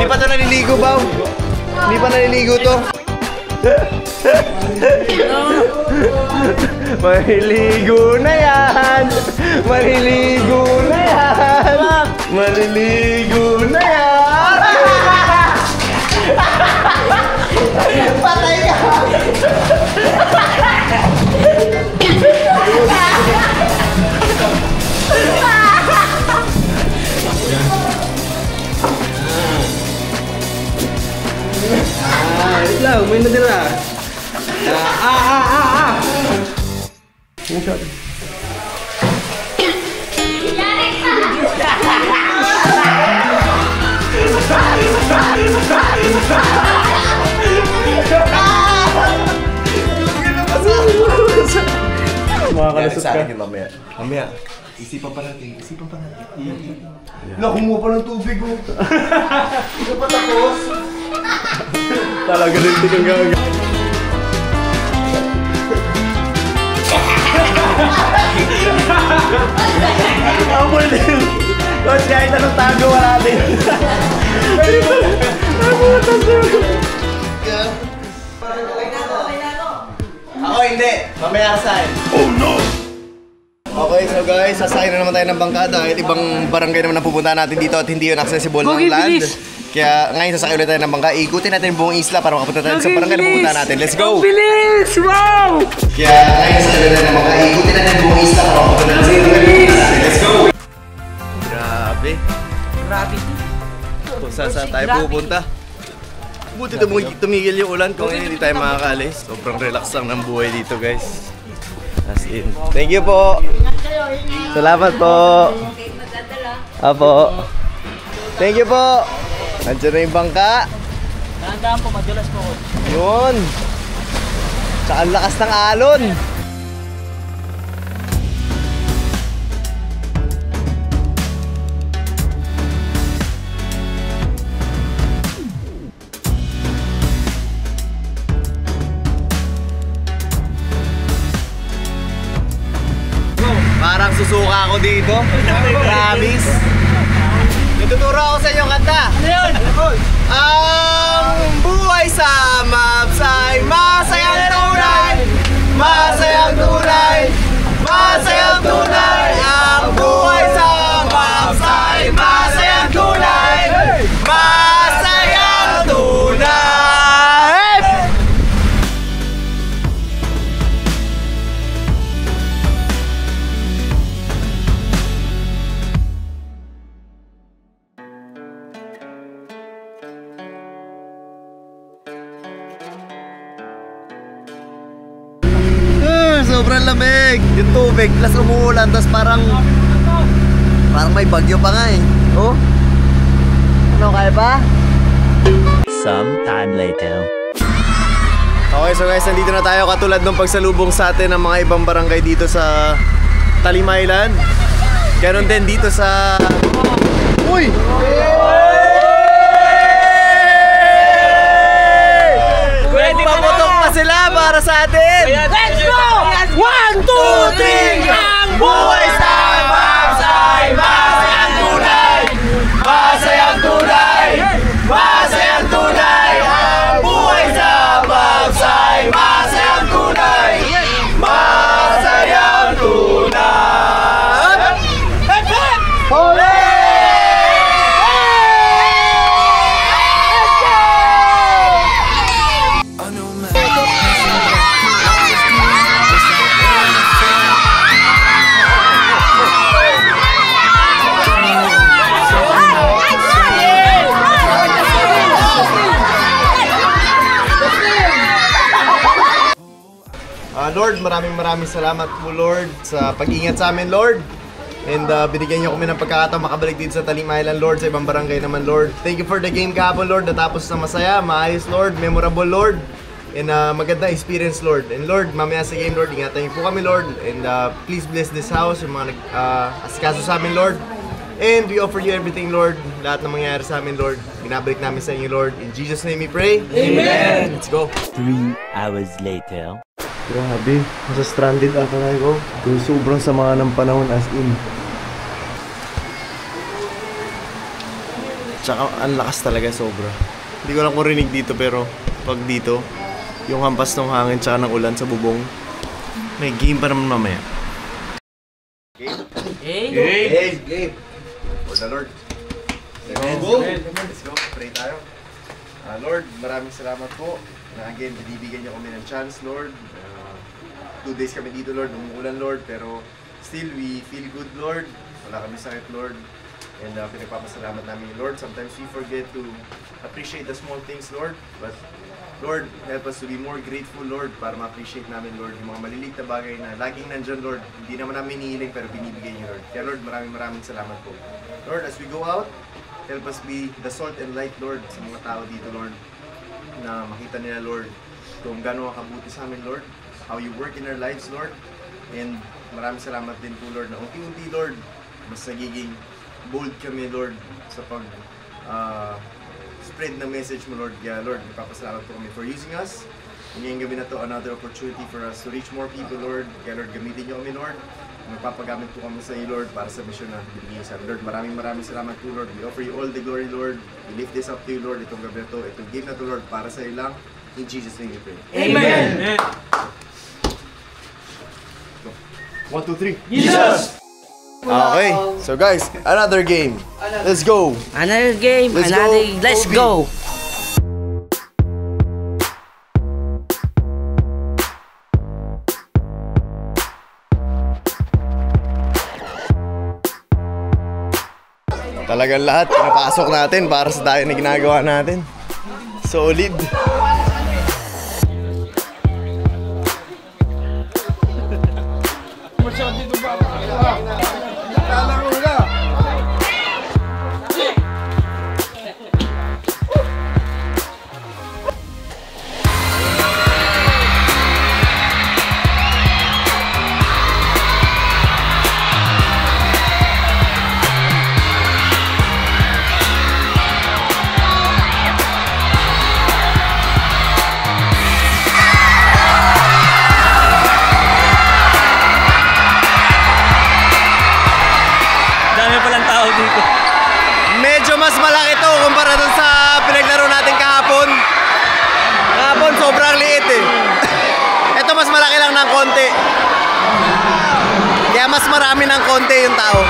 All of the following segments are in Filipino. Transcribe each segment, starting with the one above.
pa ito naliligo, Bao. Hindi pa naliligo to. Maliligo na yan. Maliligo na yan. Maliligo na yan. Patay ka. Lang, may nadira. Makakalusot ka. Mamaya. Isipan pa natin. Nakumuha pa ng tubig ko. Hindi pa tapos. Talaga rin kang gaga. Ang bulim. Coach, kahit anong tago wala natin. Ako hindi. Mamaya asahin. Oh no! Okay, so guys, sasakay na naman tayo ng bangka dahil ibang barangay naman ang pupuntahan natin dito at hindi yun accessible ng land. Kaya ngayon sasakay ulit tayo ng bangka. Ikutin natin buong isla para makapunta tayo sa barangay na pupuntahan natin. Let's go! Bilis! Wow! Kaya ngayon sasakay ulit tayo ng bangka. Ikutin natin buong isla para makapunta tayo sa barangay na pupuntahan natin. Let's go! Grabe. Gravity. Kung saan tayo pupunta. Buti tumigil yung ulan kung hindi tayo makakalis. Sobrang relax lang ng buhay dito, guys. As in. Thank you po. Salamat po. Apo. Thank you po. Nandiyan na yung bangka. Dahan-dahan po, madulas po. Yun. Tsaka ang lakas ng alon. Parang susuka ako dito. Promise. Tuturo ako sa inyong kanta. Ano yun? Ang buhay sa maps ay masayang tunay. Masayang tunay. Masayang tunay. Ang buhay sa maps ay masayang tunay. Masayang tunay. Sobrang lamig. Yung tubig, plus umuulan, tapos parang may bagyo pa nga eh. Oh? Ano, kaya pa? Some time later. Okay, so guys, nandito na tayo katulad ng pagsalubong sa atin ng mga ibang barangay dito sa Talim Island. Ganon din dito sa... Uy! Paputok pa sila para sa atin! Let's go! 1, 2, 3! Ang buhay sa maps ay masayang tunay! Masayang tunay! Masayang tunay! Ang buhay sa maps ay masayang tunay! Masayang tunay! Hooray! Lord, maraming salamat po Lord sa pag-ingat sa amin Lord. And binigyan niyo kami ng pagkakataon makabalik dito sa Talim Island Lord, sa ibang barangay naman Lord. Thank you for the game kahapon Lord, natapos na masaya, maayos Lord, memorable Lord. And maganda experience Lord. And Lord, mamaya sa game Lord, ingatan niyo po kami Lord. And please bless this house, yung mga asikaso sa amin Lord. And we offer you everything Lord, lahat ng mangyayari sa amin Lord, binabalik namin sa inyo Lord. In Jesus' name we pray. Amen! Let's go! 3 hours later. Grabe, nasa stranded ata tayo. Sobrang sama ng panahon as in. Tsaka ang lakas talaga sobra. Hindi ko lang kung rinig dito pero pag dito, yung hampas ng hangin tsaka ng ulan sa bubong, may game pa naman mamaya. Game! For the Lord. Let's go! Let's go, pray tayo. Lord, maraming salamat po na again, binibigyan niyo kami ng chance, Lord. 2 days kami dito, Lord, umuulan, Lord, pero still, we feel good, Lord. Wala kami sakit, Lord. And pinagpapasalamat namin, Lord. Sometimes we forget to appreciate the small things, Lord. But, Lord, help us to be more grateful, Lord, para ma-appreciate namin, Lord, yung mga maliliit na bagay na laging nandyan, Lord. Hindi naman namin hinihiling, pero binibigay niyo, Lord. Kaya, Lord, maraming salamat po. Lord, as we go out, help us be the salt and light, Lord, sa mga tao dito, Lord, na makita nila, Lord, kung gano'n kabuti sa amin, Lord, how you work in our lives, Lord. And maraming salamat din po, Lord, na unti-unti, Lord, mas nagiging bold kami, Lord, sa spread ng message mo, Lord. Kaya, Lord, nagpapasalamat po kami for using us. Ngayong gabi na to, another opportunity for us to reach more people, Lord. Kaya, Lord, gamitin niyo kami, Lord. Magpapagamit po kami sa iyo, Lord, para sa mission na binigay sa amin. Lord, maraming salamat po, Lord. We offer you all the glory, Lord. We lift this up to you, Lord. Itong gabi na to, itong game na to, Lord, para sa iyo lang. In Jesus' name we pray. Amen! 1, 2, 3. Jesus! Okay, so guys, another game. Let's go. Another game, let's go! Talagang lahat, pinapasok natin para sa tayo na ginagawa natin. Solid. Medyo mas malaki to kumpara dun sa pinaglaro natin kahapon. Kahapon sobrang liit eh. Ito mas malaki lang ng konti. Kaya mas marami ng konti yung tao.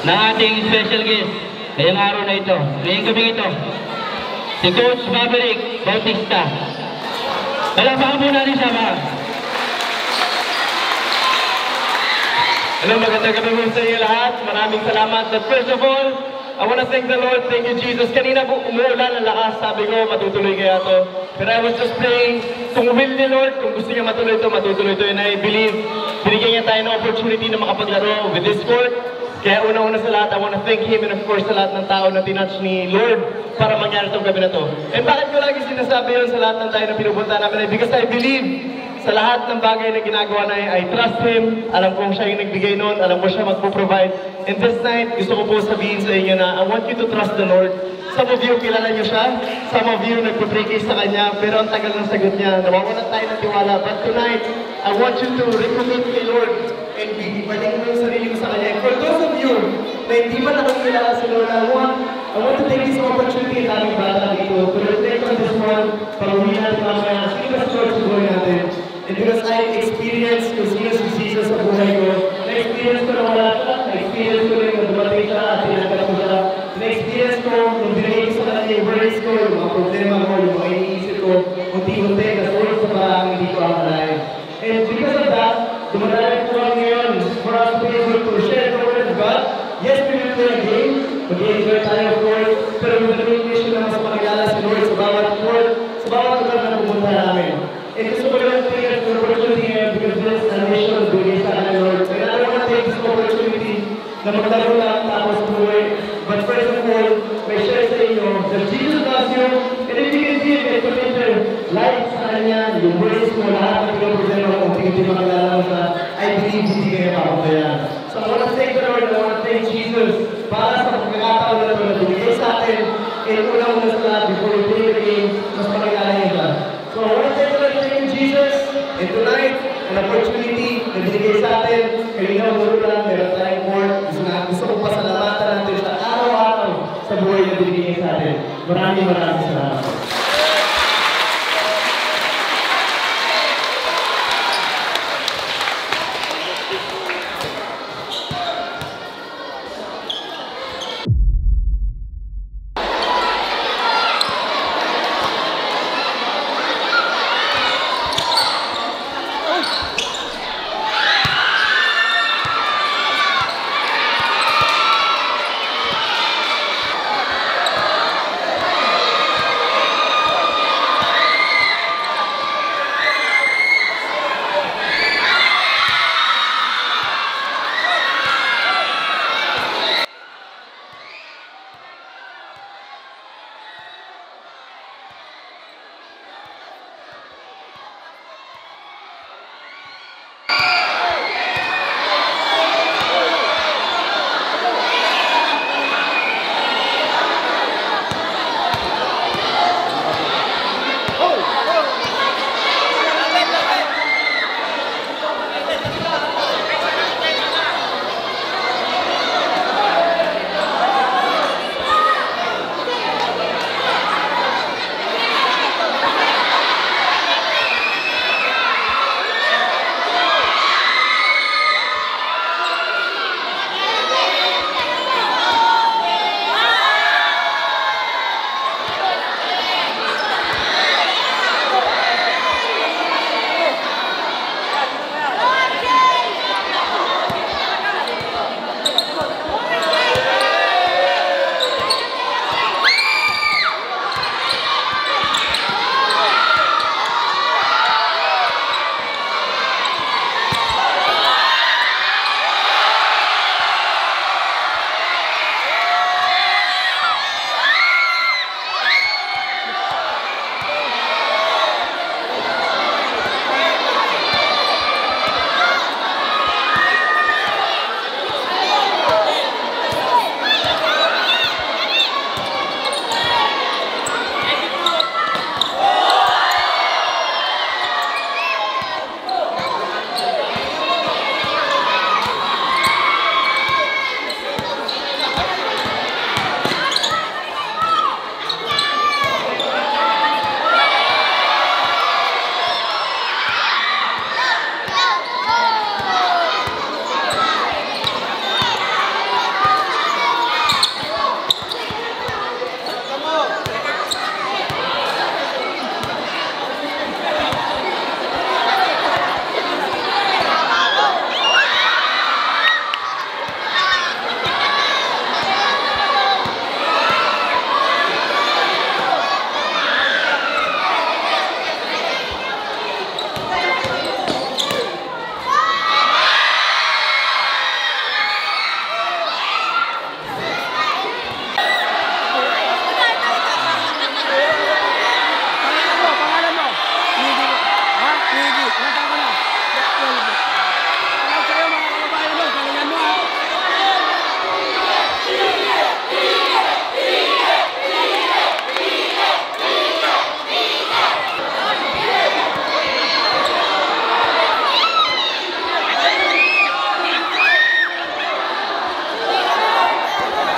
ng ating special guest ngayong araw na ito, ngayong gabi ito, si Coach Maverick Bautista. Palakpakan po natin siya, mga. Hello, magandang gabi po sa inyo lahat. Maraming salamat. But first of all, I want to thank the Lord. Thank you, Jesus. Kanina po umuulan ang lakas. Sabi ko, matutuloy kaya to. But I was just praying, kung will ni Lord, kung gusto niya matuloy ito, matutuloy ito. And I believe, binigyan niya tayo ng opportunity na makapaglaro with this sport. Kaya una-una sa lahat, I want to thank Him and of course sa lahat ng tao na tinouch ni Lord para mangyari itong gabi na to. And bakit ko lagi sinasabi yun sa lahat ng tayo na pinupunta namin? Because I believe sa lahat ng bagay na ginagawa na I trust Him. Alam kong siya yung nagbigay nun. Alam ko siya magpo-provide. And this night, gusto ko po sabihin sa inyo na I want you to trust the Lord. Some of you, kilala niyo siya. Some of you, nagpo-pray kayo sa Kanya. Pero ang tagal ng sagot niya. Nawawalan tayo ng tiwala. But tonight, I want you to recommit kay Lord. And balik mo yung sarili mo sa Kanya. And for those of you na hindi man nakakilala sa Lord, I want to take this opportunity at aming bata dito to reflect on this one para uwi natin mamaya. Sino ba sa Lord sa buhay natin? And because I experienced kung sino si Jesus sa buhay ko, na-experience ko na wala ka, na-experience ko rin na dumating siya at tinagkat ko siya, na-experience ko nung binigay ko sa kanya yung words, us to be able to share the word of God. Yes, we will play a game. Mag-enjoy tayo, of course. Pero with the main mission na mas makilala si Lord sa bawat word, sa bawat lugar na pupunta namin. And gusto ko lang take an opportunity here because this is a mission bigay sa akin, Lord. And I don't want to take this opportunity na maglaro lang tapos buhay. But first of all, may share sa inyo that Jesus loves you. And if you can see it, may commitment light sa kanya, yung words mo, lahat ng problema kung hindi makilala mo sa I believe hindi kaya papabayaan. So I want to thank the Lord, I want to thank Jesus para sa pagkakataon na ito na binigay sa atin. And unang-una sa lahat, before we play the game, mas makilala niya siya. So I want to thank the Lord, thank you Jesus. And tonight, an opportunity na binigay sa atin, kanina ulo lang, meron tayong court. Gusto ko pasalamatan natin sa araw-araw sa buhay na binigay sa atin. Maraming salamat.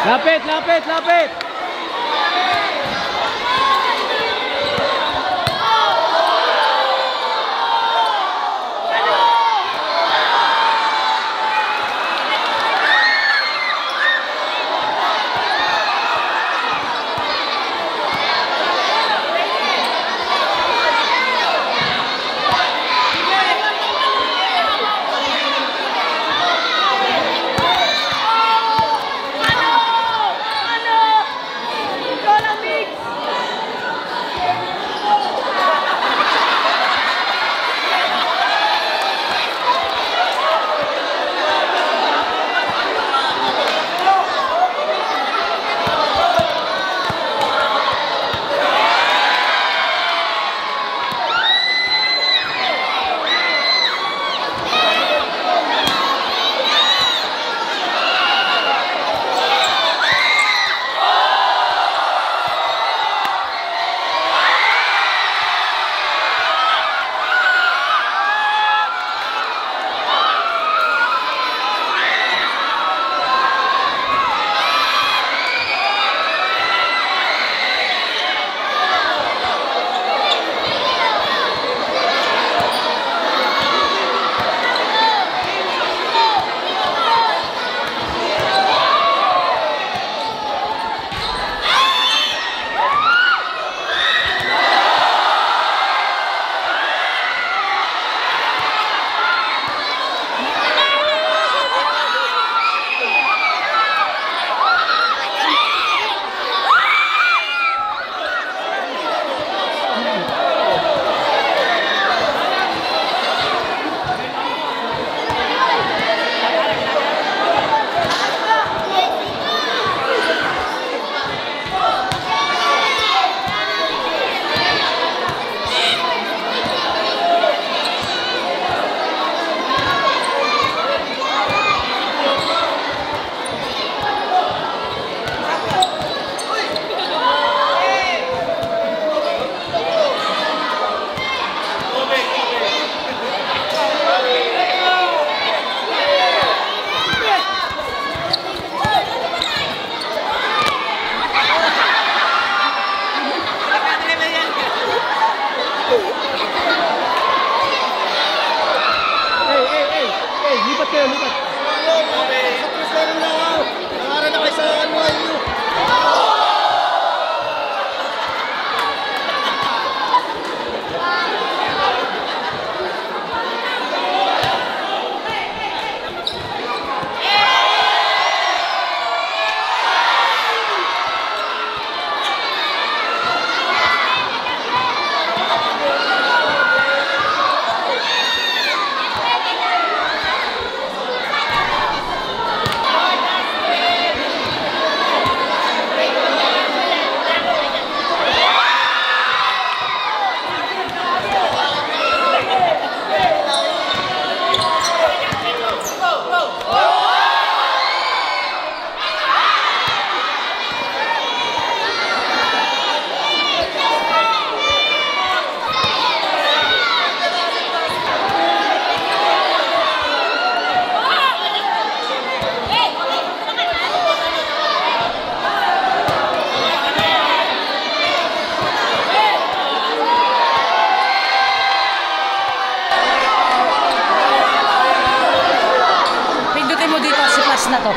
Lapit, lapit, lapit! kayo, lipat. Nangaran na kayo sa NYU. Pindutin mo dito si Flash na to.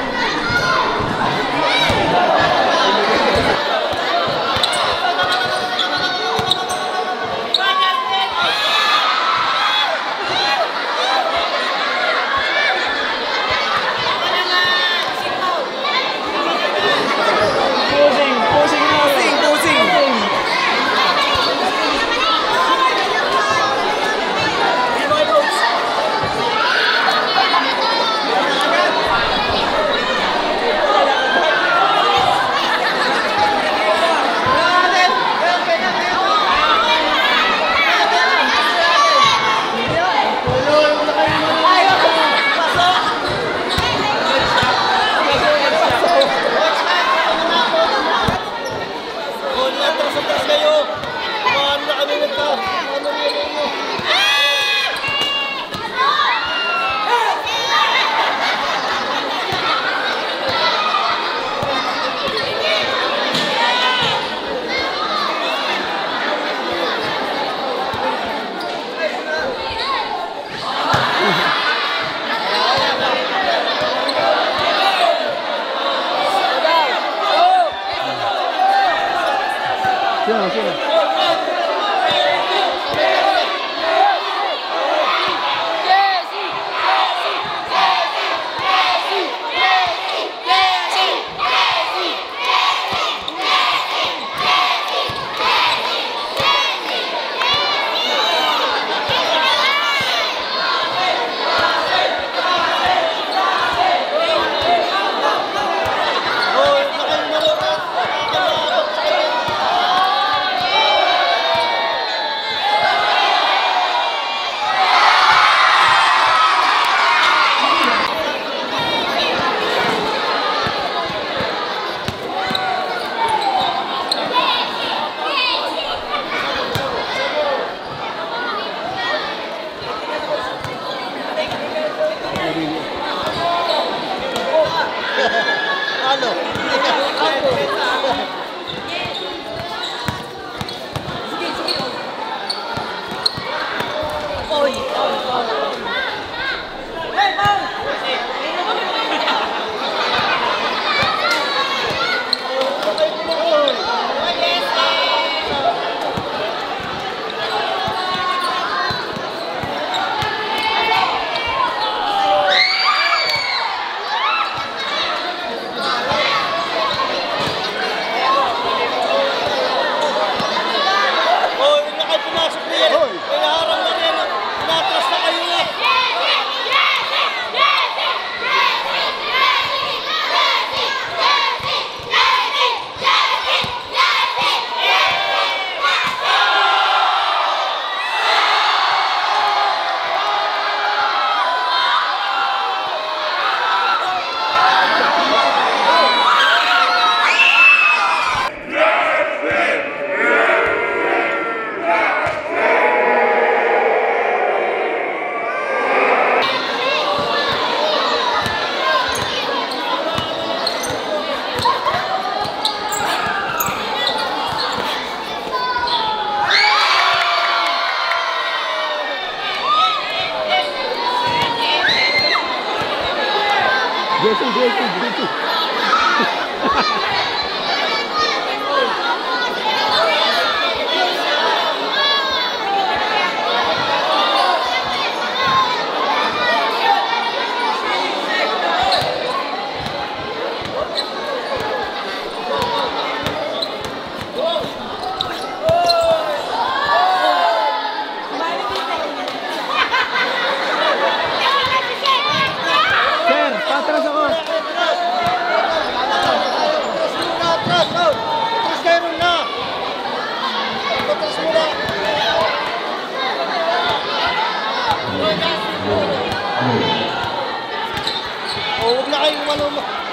Jesse. Sir, patras ako. Atras kayo nun na! Atras mo na! Huwag na kayong